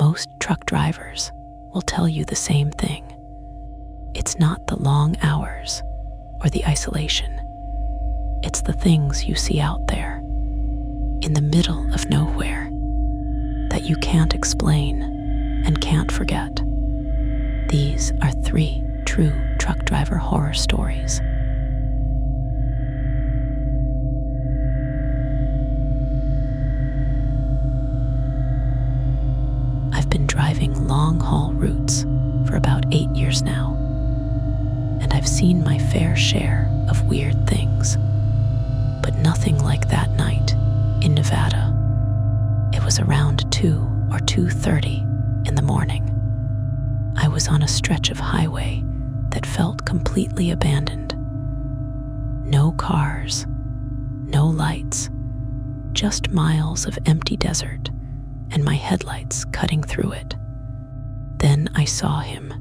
Most truck drivers will tell you the same thing. It's not the long hours or the isolation. It's the things you see out there, in the middle of nowhere, that you can't explain and can't forget. These are 3 true truck driver horror stories. I've been driving long-haul routes for about 8 years now, and I've seen my fair share of weird things, but nothing like that night in Nevada. It was around 2 or 2:30 in the morning. I was on a stretch of highway that felt completely abandoned. No cars, no lights, just miles of empty desert and my headlights cutting through it. Then I saw him,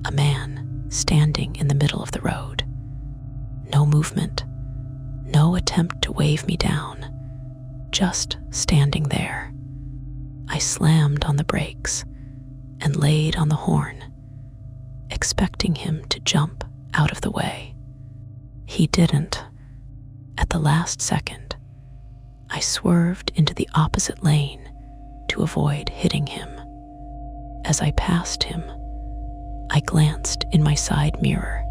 a man standing in the middle of the road. No movement, no attempt to wave me down, just standing there. I slammed on the brakes and laid on the horn, expecting him to jump out of the way. He didn't. At the last second, I swerved into the opposite lane to avoid hitting him. As I passed him, I glanced in my side mirror.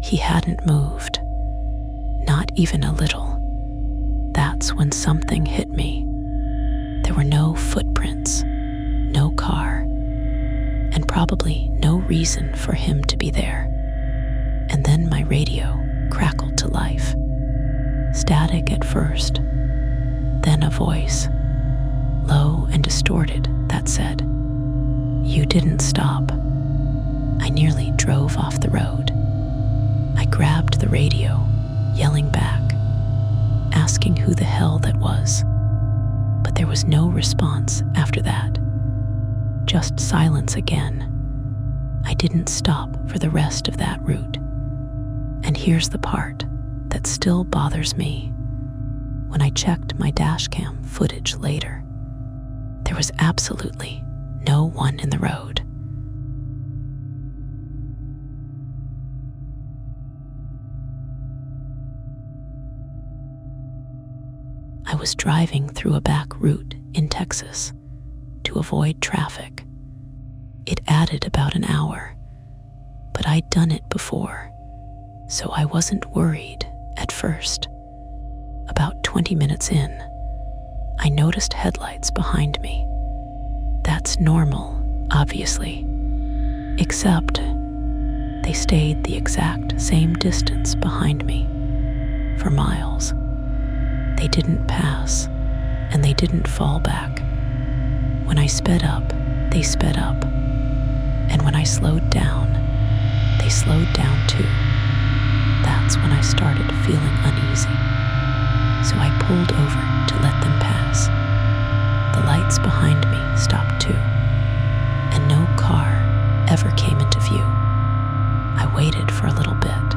He hadn't moved, not even a little. That's when something hit me. There were no footprints, no car, and probably no reason for him to be there. And then my radio crackled to life. Static at first, then a voice, low and distorted, that said, "You didn't stop." I nearly drove off the road. I grabbed the radio, yelling back, asking who the hell that was. But there was no response after that. Just silence again. I didn't stop for the rest of that route. And here's the part that still bothers me. When I checked my dashcam footage later, there was absolutely no one in the road. I was driving through a back route in Texas to avoid traffic. It added about an hour, but I'd done it before, so I wasn't worried at first. About 20 minutes in, I noticed headlights behind me. That's normal, obviously, except they stayed the exact same distance behind me for miles. They didn't pass, and they didn't fall back. When I sped up, they sped up. And when I slowed down, they slowed down too. That's when I started feeling uneasy. So I pulled over to let them pass. The lights behind me stopped too, and no car ever came into view. I waited for a little bit,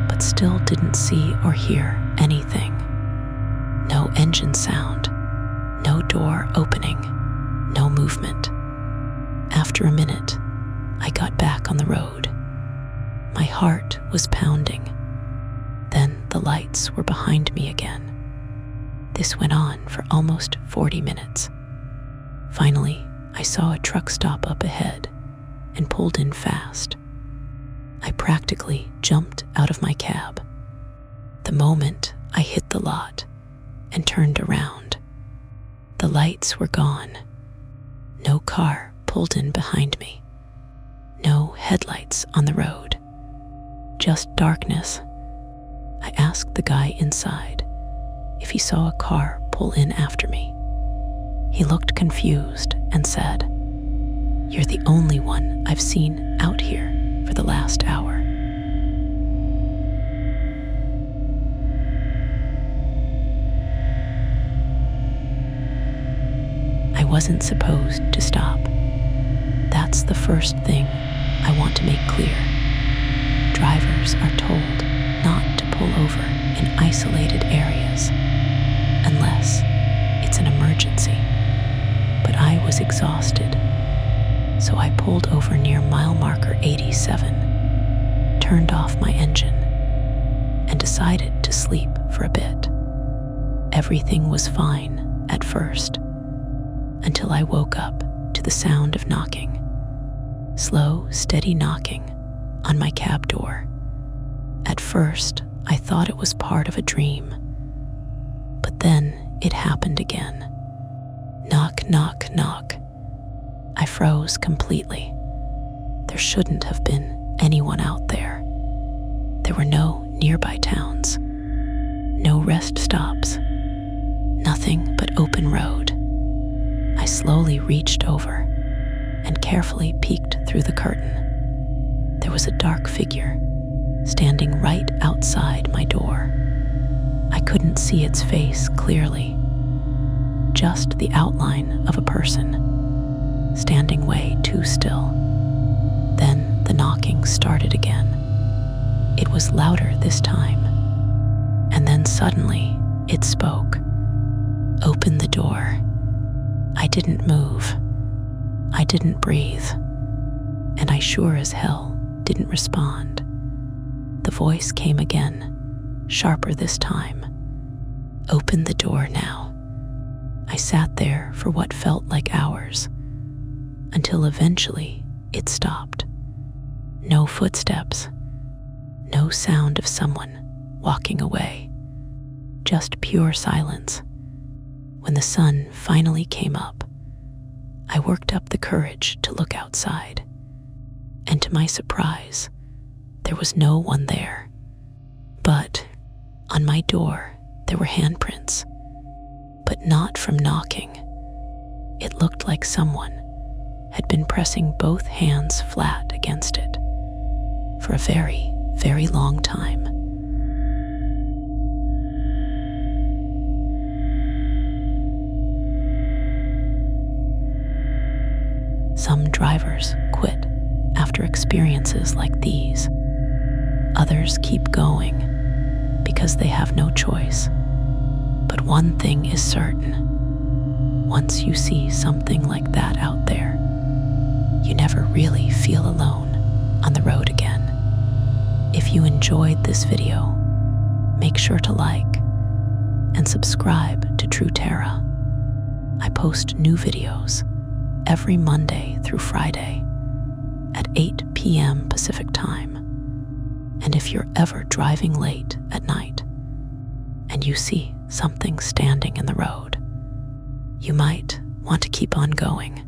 but still didn't see or hear anything. No engine sound, no door opening, no movement. After a minute, I got back on the road. My heart was pounding. Then the lights were behind me again. This went on for almost 40 minutes. Finally, I saw a truck stop up ahead and pulled in fast. I practically jumped out of my cab. The moment I hit the lot and turned around, the lights were gone. No car pulled in behind me. No headlights on the road. Just darkness. I asked the guy inside if he saw a car pull in after me. He looked confused and said, "You're the only one I've seen out here for the last hour." I wasn't supposed to stop. That's the first thing I want to make clear. Drivers are told not to pull over in isolated areas unless it's an emergency. But I was exhausted pulled over near mile marker 87, turned off my engine, and decided to sleep for a bit. Everything was fine at first, until I woke up to the sound of knocking. Slow, steady knocking on my cab door. At first, I thought it was part of a dream, but then it happened again. Knock, knock, knock. I froze completely. There shouldn't have been anyone out there. There were no nearby towns, no rest stops, nothing but open road. I slowly reached over and carefully peeked through the curtain. There was a dark figure standing right outside my door. I couldn't see its face clearly, just the outline of a person, standing way too still. Then the knocking started again. It was louder this time, and then suddenly it spoke. Open the door. I didn't move. I didn't breathe, and I sure as hell didn't respond. The voice came again, sharper this time. Open the door now. I sat there for what felt like hours, until eventually it stopped. No footsteps, no sound of someone walking away, just pure silence. When the sun finally came up, I worked up the courage to look outside, and to my surprise, there was no one there. But on my door, there were handprints, but not from knocking. It looked like someone had been pressing both hands flat against it for a very, very long time. Some drivers quit after experiences like these. Others keep going because they have no choice. But one thing is certain. Once you see something like that out there, you never really feel alone on the road again. If you enjoyed this video, make sure to like and subscribe to True Terra. I post new videos every Monday through Friday at 8 p.m. Pacific Time. And if you're ever driving late at night and you see something standing in the road, you might want to keep on going.